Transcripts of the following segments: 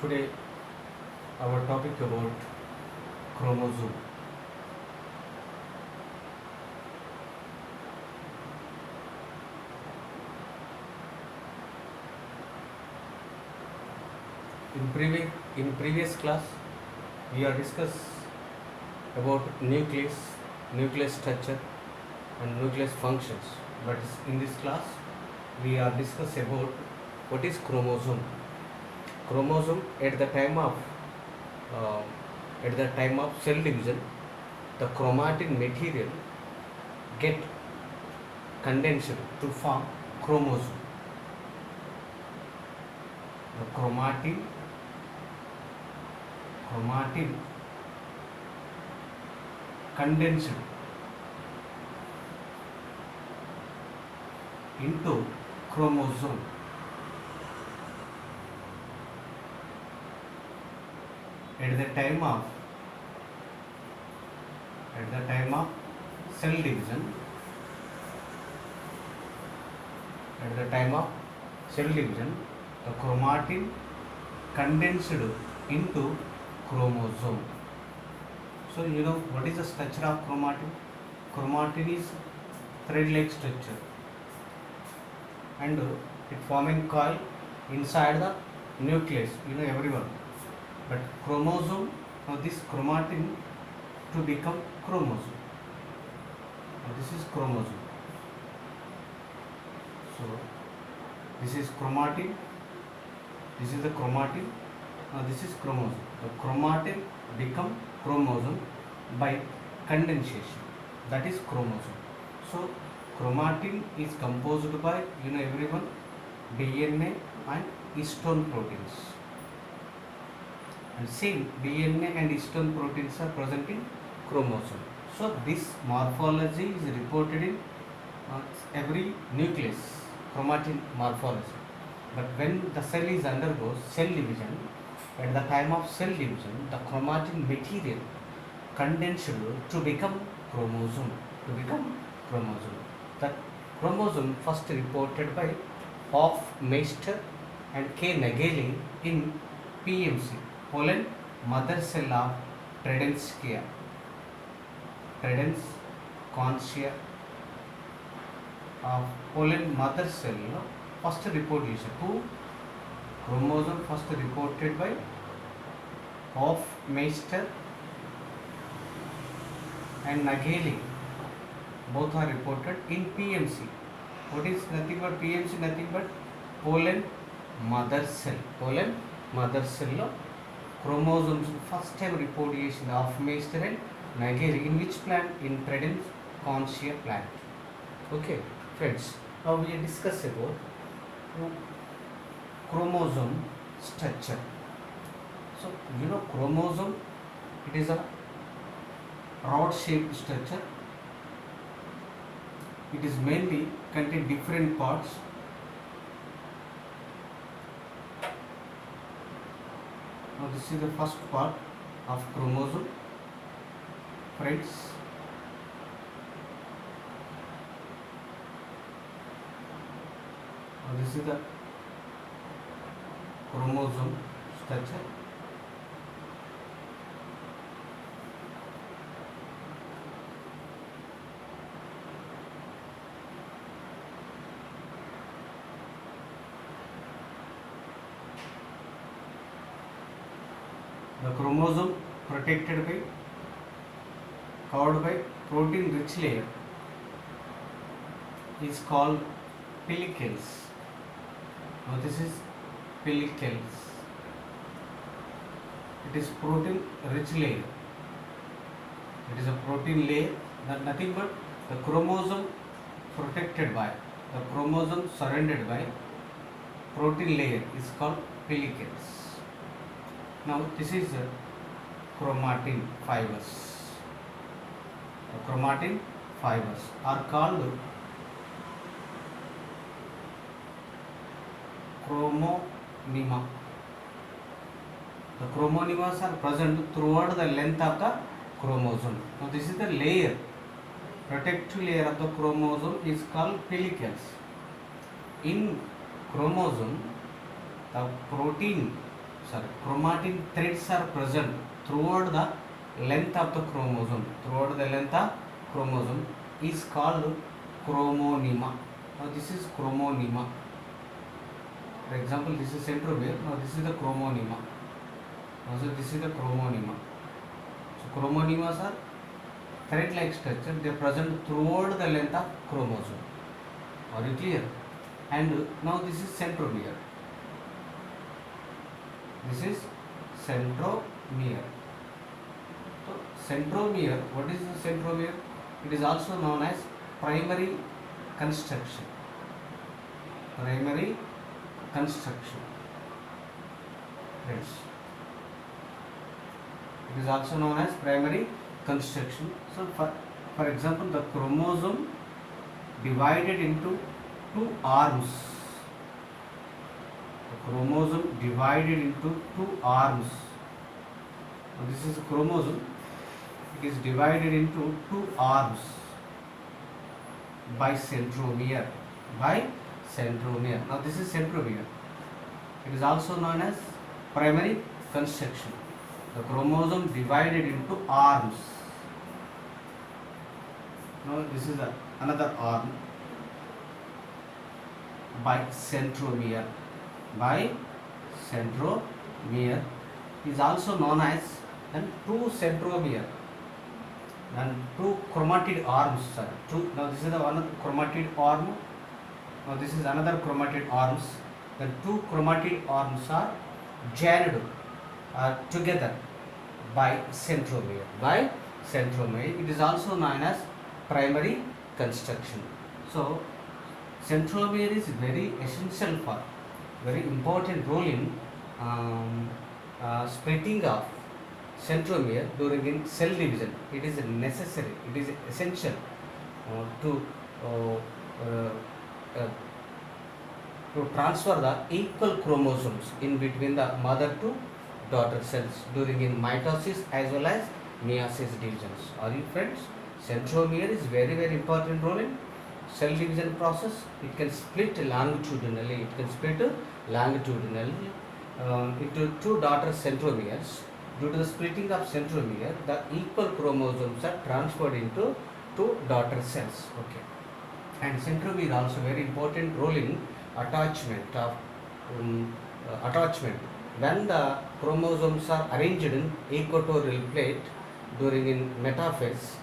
Today, our topic about chromosome. In previous class, we have discussed about nucleus structure, and nucleus functions. But in this class, we are discuss about what is chromosome. Chromosome uh, at the time of cell division, the chromatin material get condensed to form chromosome. The chromatin condensed into chromosome. At the time of cell division, the chromatin condensed into chromosome. So you know what is the structure of chromatin? Chromatin is thread-like structure, and it forming coil inside the nucleus. You know everyone. But chromosome, now this chromatin to become chromosome. Now this is chromosome. So this is chromatin. This is the chromatin. Now this is chromosome. The chromatin become chromosome by condensation. That is chromosome. So chromatin is composed by, you know everyone, DNA and histone proteins. And same DNA and histone proteins are present in chromosome. So this morphology is reported in every nucleus, chromatin morphology. But when the cell is undergoes cell division, at the time of cell division, the chromatin material condensed to become chromosome. That chromosome first reported by Hofmeister and K. Nageli in PMC, Poland mother cell of Tredenskaya of Poland mother cell. First reportation, two chromosome first reported by Hofmeister and Nageli. Both are reported in PMC. What is nothing but PMC? Nothing but Poland mother cell. Chromosomes first time reportation of Meister and Nageli in which plant? In Tredenskaya plant. Okay, friends. Now we discuss about chromosome structure. So you know chromosome, it is a rod shaped structure. It is mainly contain different parts. Now this is the first part of chromosome, friends. Now this is the chromosome structure. The chromosome protected by, covered by protein rich layer is called pellicles. Now this is pellicles. It is protein rich layer. It is a protein layer, that nothing but the chromosome protected by, the chromosome surrounded by protein layer is called pellicles. Now this is chromatin fibers. The chromatin fibers are called chromonema. The chromonemas are present throughout the length of the chromosome. Now this is the layer, protective layer of the chromosome is called pellicles. In chromosome, the protein chromatin threads are present throughout the length of the chromosome. Throughout the length of chromosome is called chromonema. Now this is chromonema. For example, this is centromere. Now this is the chromonema. Now so this is the chromonema. So chromonemas are thread-like structure. They are present throughout the length of chromosome. Are you clear? And now this is centromere. This is centromere. So centromere, what is the centromere? It is also known as primary construction. Primary construction. Friends. It is also known as primary construction. So for example, the chromosome divided into two arms. The chromosome divided into two arms. Now this is a chromosome. It is divided into two arms by centromere. By centromere. Now this is centromere. It is also known as primary construction. The chromosome divided into arms. Now this is another arm by centromere. By centromere is also known as then two centromere and two chromatid arms. Now this is the one chromatid arm. Now this is another chromatid arms. The two chromatid arms are joined together by centromere. By centromere, it is also known as primary construction. So centromere is very essential for, very important role in splitting of centromere during cell division. It is necessary, it is essential to transfer the equal chromosomes in between the mother to daughter cells during in mitosis as well as meiosis divisions. Are you friends? Centromere is very important role in cell division process. It can split longitudinally. It can split longitudinally into two daughter centromeres. Due to the splitting of centromere, the equal chromosomes are transferred into two daughter cells. Okay. And centromere also very important role in attachment of attachment. When the chromosomes are arranged in equatorial plate during in metaphase,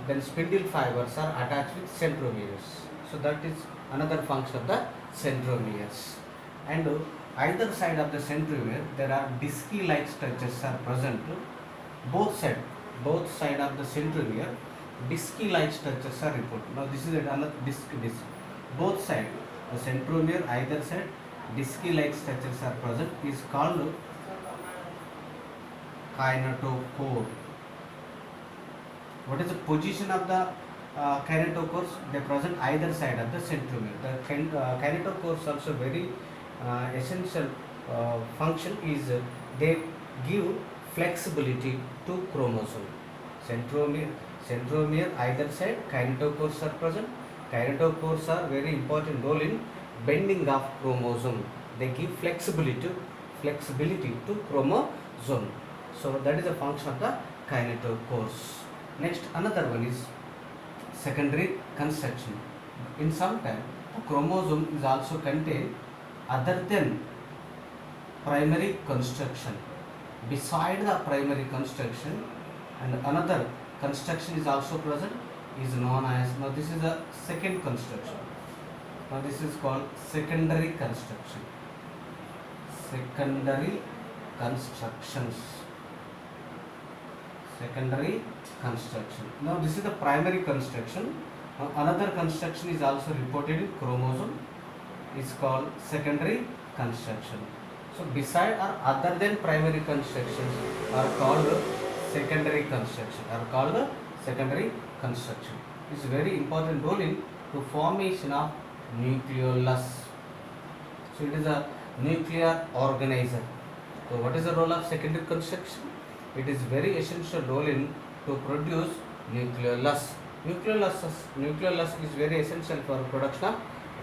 then spindle fibers are attached with centromeres. So that is another function of the centromeres. And either side of the centromere there are disky-like structures are present. Both side of the centromere, disky-like structures are reported. Now this is another disc. Both side, the centromere either side, disky-like structures are present, is called kinetochore. What is the position of the kinetochores? They present either side of the centromere. The kinetochores also very essential function is they give flexibility to chromosome. Centromere either side, kinetochores are present. Kinetochores are very important role in bending of chromosome. They give flexibility to chromosome. So that is the function of the kinetochores. Next, another one is secondary construction. In some time, the chromosome is also contained other than primary construction. Beside the primary construction, and another construction is also present, is known as, now this is a second construction. Now this is called secondary construction. Secondary constructions. Secondary construction. Now this is the primary construction. Now another construction is also reported in chromosome. Is called secondary construction. So beside or other than primary constructions are called secondary construction. It's very important role in to formation of nucleolus. So it is a nuclear organizer. So what is the role of secondary construction? It is very essential role in to produce nucleolus. Nucleolus is very essential for production of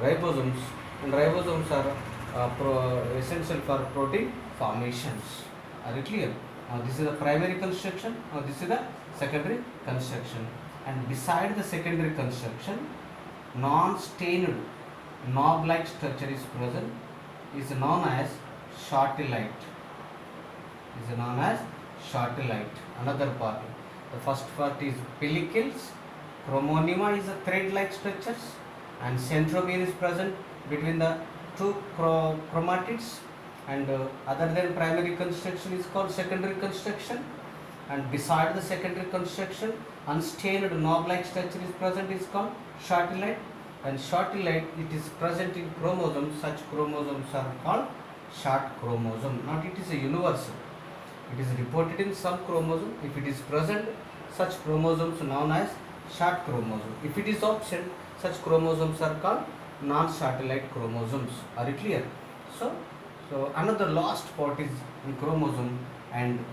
ribosomes, and ribosomes are essential for protein formations. Are you clear? Now this is the primary construction. Now this is the secondary construction. And beside the secondary construction, non-stained knob-like structure is present. Is known as shortylite. Is known as shortylite. Another part. The first part is pellicles. Chromonema is a thread-like structures, and centromere is present between the two chromatids. And other than primary construction is called secondary construction. And beside the secondary construction, unstained knob-like structure is present, is called shortylite. And shortylite, it is present in chromosomes. Such chromosomes are called short chromosome. Not it is a universal. It is reported in some chromosome. If it is present, such chromosomes are known as short chromosome. If it is absent, such chromosomes are called non-shortylite chromosomes. Are you clear? So another last part is in chromosome, and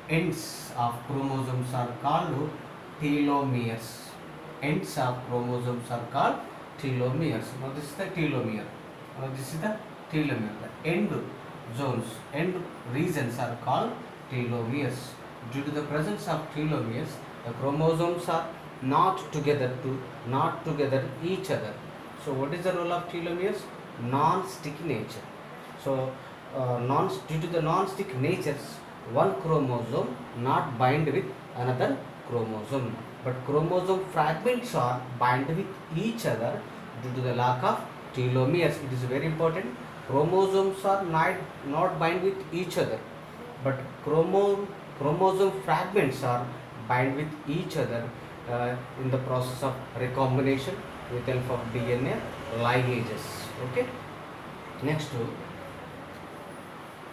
ends of chromosomes are called telomeres. Ends of chromosomes are called telomeres. Now this is the telomere. Now this is the telomere. The end zones, end regions are called telomeres. Due to the presence of telomeres, the chromosomes are not together each other. So what is the role of telomeres? Non-sticky nature. So due to the non-stick natures, one chromosome not bind with another chromosome, but chromosome fragments are bind with each other due to the lack of telomeres. It is very important. Chromosomes are not bind with each other, but chromosome fragments are bind with each other in the process of recombination with help of DNA ligases. Okay. Next to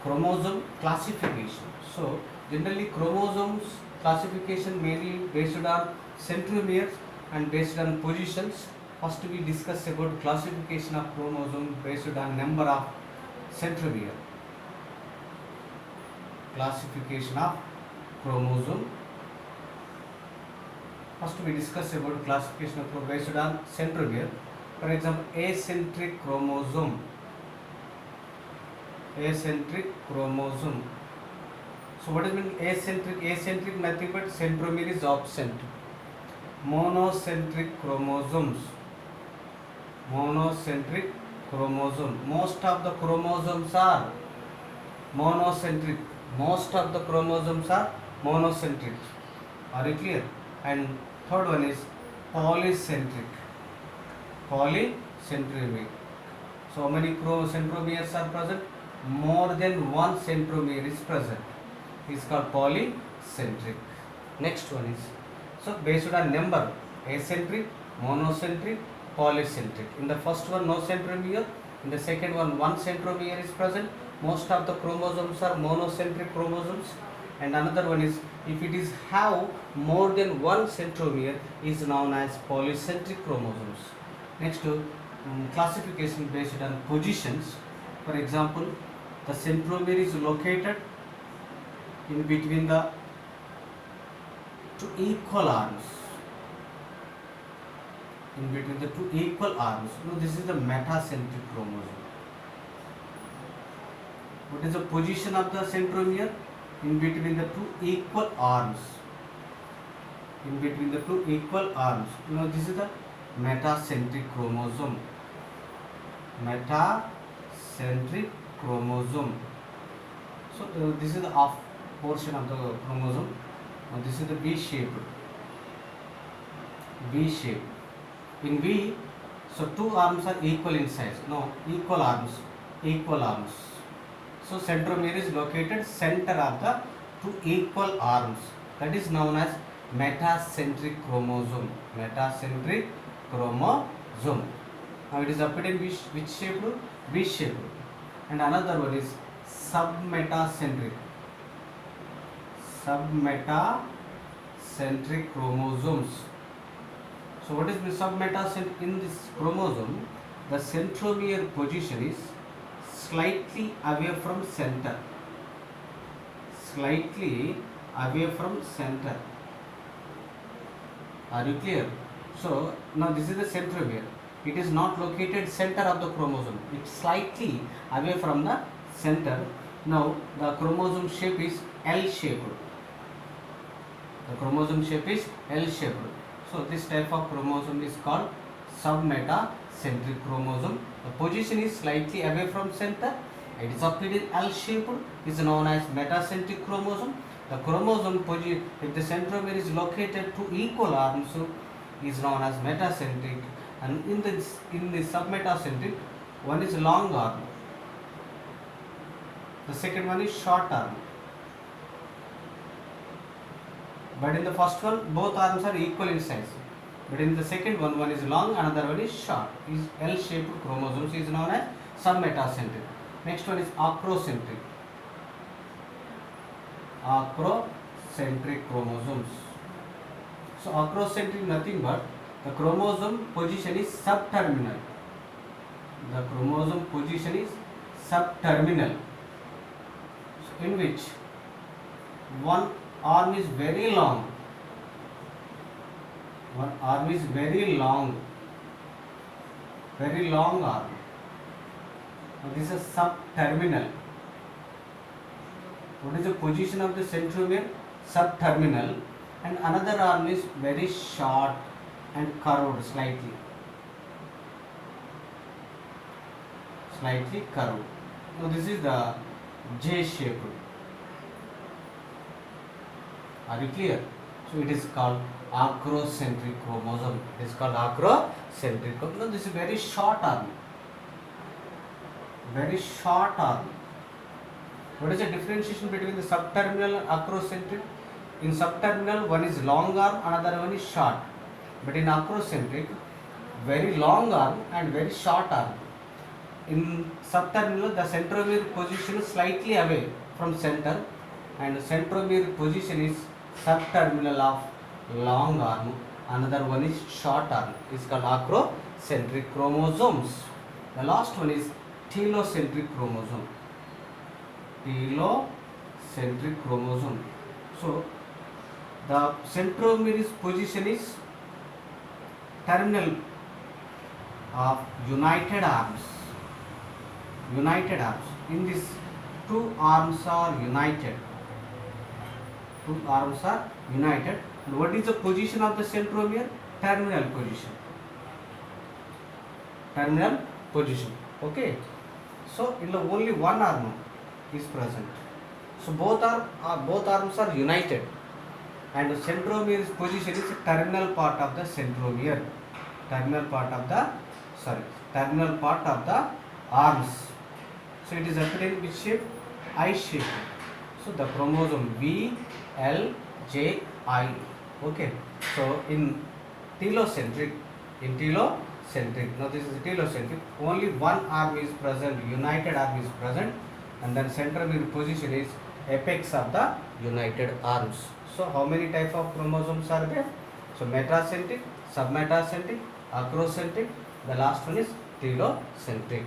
chromosome classification. So generally chromosomes classification mainly based on centromeres and based on positions. First we discuss about classification of chromosome based on number of centromere. Classification of chromosome. First we discuss about classification of chromosome based on centromere. For example, acentric chromosome. Acentric chromosome. So what does mean acentric? Acentric nothing but centromere is absent. Monocentric chromosomes. Monocentric chromosome. Most of the chromosomes are monocentric. Most of the chromosomes are monocentric. Are you clear? And third one is polycentric. Polycentric. So how many centromeres are present? More than one centromere is present. It's called polycentric. Next one is, so based on number, acentric, monocentric, polycentric. In the first one no centromere, in the second one centromere is present. Most of the chromosomes are monocentric chromosomes. And another one is, if it is have more than one centromere, is known as polycentric chromosomes. Next to classification based on positions. For example, the centromere is located in between the two equal arms. In between the two equal arms. No, this is the metacentric chromosome. What is the position of the centromere? In between the two equal arms. In between the two equal arms. This is the metacentric chromosome. Metacentric chromosome. So this is the off portion of the chromosome. Now this is the V shape. V shape. In V, so two arms are equal in size. No, equal arms. Equal arms. So centromere is located center of the two equal arms. That is known as metacentric chromosome. Metacentric chromosome. Now it is appeared in which shape? V shape. And another one is submetacentric. Submetacentric chromosomes. So what is the submetacentric? In this chromosome, the centromere position is slightly away from center. Slightly away from center. Are you clear? So now this is the centromere. it is not located center of the chromosome. It's slightly away from the center. Now the chromosome shape is L shaped. The chromosome shape is L shaped. So this type of chromosome is called submetacentric chromosome. The position is slightly away from center. It is appeared in L shaped, is known as metacentric chromosome. The chromosome position, if the centromere is located to equal arms, is known as metacentric, and in the submetacentric, one is long arm, the second one is short arm. But in the first one, both arms are equal in size. But in the second one, one is long, another one is short. Is L-shaped chromosomes is known as submetacentric. Next one is acrocentric. Acrocentric chromosomes. So acrocentric nothing but the chromosome position is subterminal. The chromosome position is subterminal. So in which one arm is very long. One arm is very long arm. Now this is subterminal. What is the position of the centromere? Subterminal. And another arm is very short and curved slightly. Slightly curved. Now this is the J shape. Are you clear? So it is called acrocentric chromosome. It is called acrocentric chromosome. Now this is very short arm. Very short arm. What is the differentiation between the subterminal and acrocentric? In subterminal, one is long arm, another one is short. But in acrocentric, very long arm and very short arm. In subterminal, the centromere position is slightly away from center, and centromere position is subterminal of long arm. Another one is short arm. It's called acrocentric chromosomes. The last one is telocentric chromosome. Telocentric chromosome. So the centromere's position is terminal of united arms. United arms. In this, two arms are united. Two arms are united. And what is the position of the centromere? Terminal position. Terminal position. Okay. So in the only one arm is present. So both arms are united, and the centromere's position is terminal part of the centromere. Terminal part of the arms. So it is appearing in which shape? I shape. So the chromosome V, L, J, I. Okay. So in telocentric, now this is telocentric, only one arm is present, united arm is present, and then centromere position is apex of the united arms. So how many type of chromosomes are there? So metacentric, submetacentric, acrocentric, the last one is telocentric.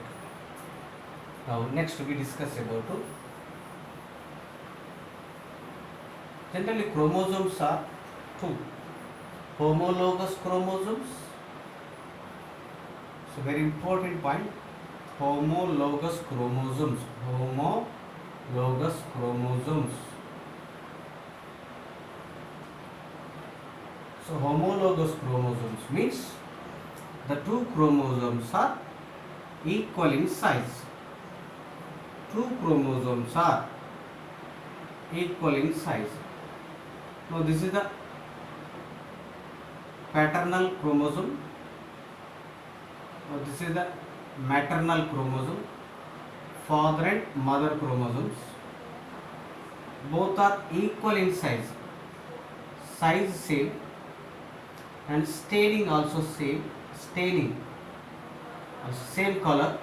Now next we discuss about generally chromosomes are two: homologous chromosomes. So very important point, homologous chromosomes. Homologous chromosomes. So homologous chromosomes means the two chromosomes are equal in size. Two chromosomes are equal in size. Now this is the paternal chromosome. Now this is the maternal chromosome. Father and mother chromosomes. Both are equal in size. Size same, and staining also same. Staining same color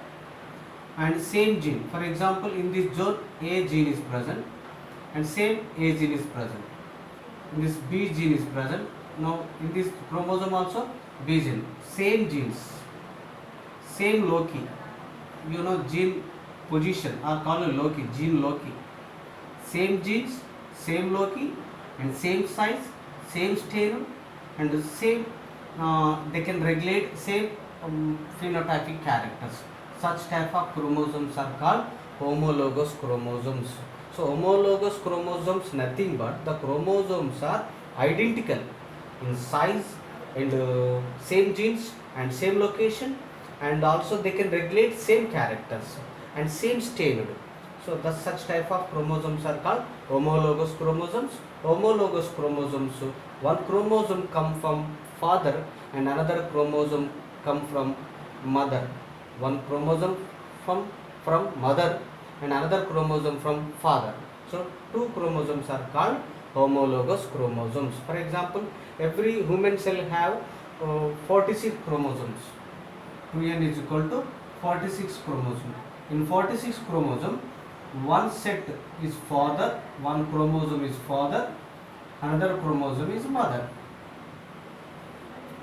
and same gene. For example, in this zone A gene is present and same A gene is present. In this B gene is present. Now in this chromosome also B gene. Same genes, same loci. You know gene position are called loci, gene loci. Same genes, same loci, and same size, same staining, and the same they can regulate same phenotypic characters. Such type of chromosomes are called homologous chromosomes. So homologous chromosomes nothing but the chromosomes are identical in size and same genes and same location, and also they can regulate same characters and same stage. So the such type of chromosomes are called homologous chromosomes. Homologous chromosomes, one chromosome come from father and another chromosome come from mother. One chromosome from mother and another chromosome from father. So two chromosomes are called homologous chromosomes. For example, every human cell have 46 chromosomes. 2n is equal to 46 chromosomes. In 46 chromosomes, one set is father, one chromosome is father, another chromosome is mother.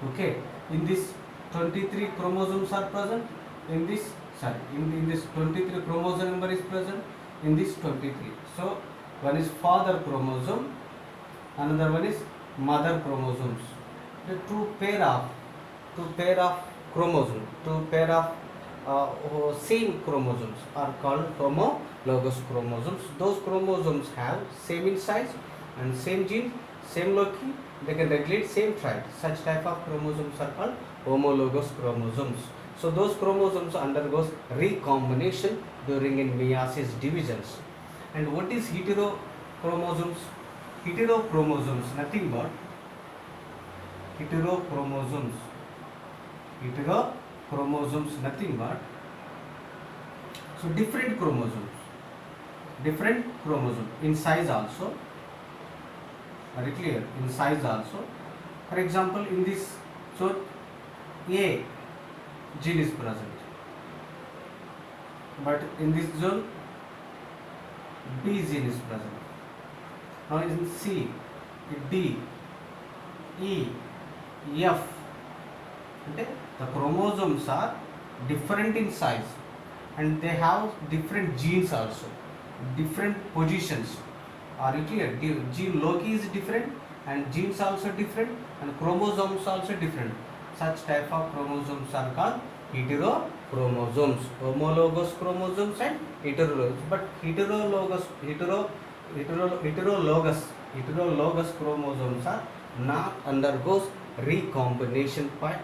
Okay, in this 23 chromosomes are present. In this in this 23 chromosome number is present in this 23. So one is father chromosome, another one is mother chromosomes. The two pair of chromosomes, two pair of same chromosomes are called homologous chromosomes. Those chromosomes have same in size and same gene, same loci, they can regulate same trait. Such type of chromosomes are called homologous chromosomes. So those chromosomes undergoes recombination during in meiosis divisions. And what is heterochromosomes? Heterochromosomes nothing but heterochromosomes nothing but so different chromosomes in size also, very clear, in size also. For example, in this, so A gene is present, but in this zone B gene is present. Now in C, D, E, F, okay, the chromosomes are different in size and they have different genes also, different positions. Are you clear? Gene loci is different and genes also different and chromosomes also different. Such type of chromosomes are called heterochromosomes. Homologous chromosomes and heterologous. But heterologous chromosomes are not undergoes recombination part.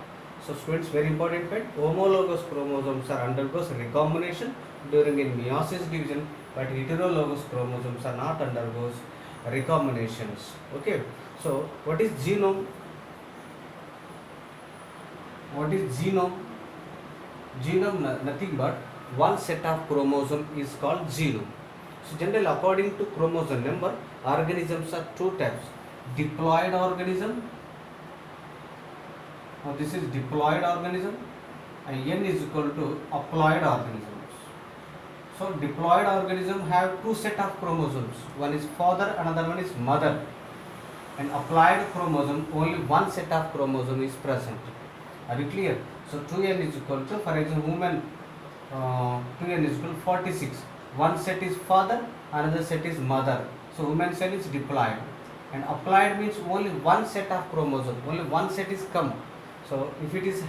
So students, very important point, homologous chromosomes are undergoes recombination during in meiosis division, but heterologous chromosomes are not undergoes recombinations. Okay, so what is genome? Genome nothing but one set of chromosome is called genome. So generally, according to chromosome number, organisms are two types: diploid organism. Now this is diploid organism, and N is equal to haploid organisms. So diploid organism have two set of chromosomes. One is father, another one is mother. And haploid chromosome, only one set of chromosome is present. Are you clear? So 2n is equal to, for example, woman 2n is equal to 46. One set is father, another set is mother. So woman cell is diploid. And haploid means only one set of chromosome, only one set is come. So if it is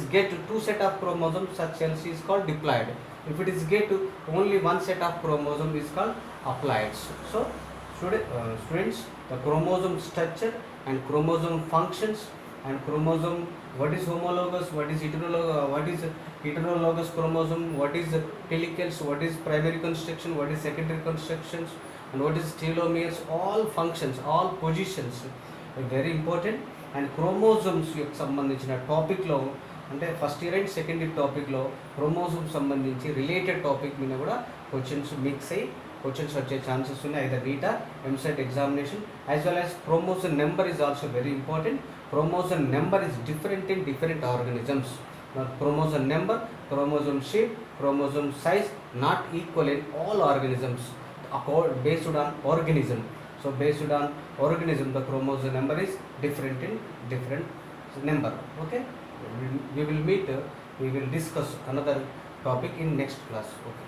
get two set of chromosomes, such cells is called diploid. If it is get only one set of chromosome is called haploid. So students, the chromosome structure and chromosome functions and chromosome, what is homologous, what is heterologous chromosome, what is helicals, what is primary construction, what is secondary constructions, and what is telomeres, all functions, all positions are very important. And chromosomes యొక్క సంబంధించిన టాపిక్లో, అంటే first year and second year టాపిక్లో chromosome సంబంధించి related topic మీద కూడా questions mix అయ్యి questions వచ్చే ఛాన్సెస్ ఉన్నాయి, either NEET EAMCET examination. As well as chromosome number is also very important. Chromosome number is different in different organisms. Now, chromosome number, chromosome shape, chromosome size not equal in all organisms based on organism. So based on organism, the chromosome number is different in different number. Okay, we will discuss another topic in next class. Okay.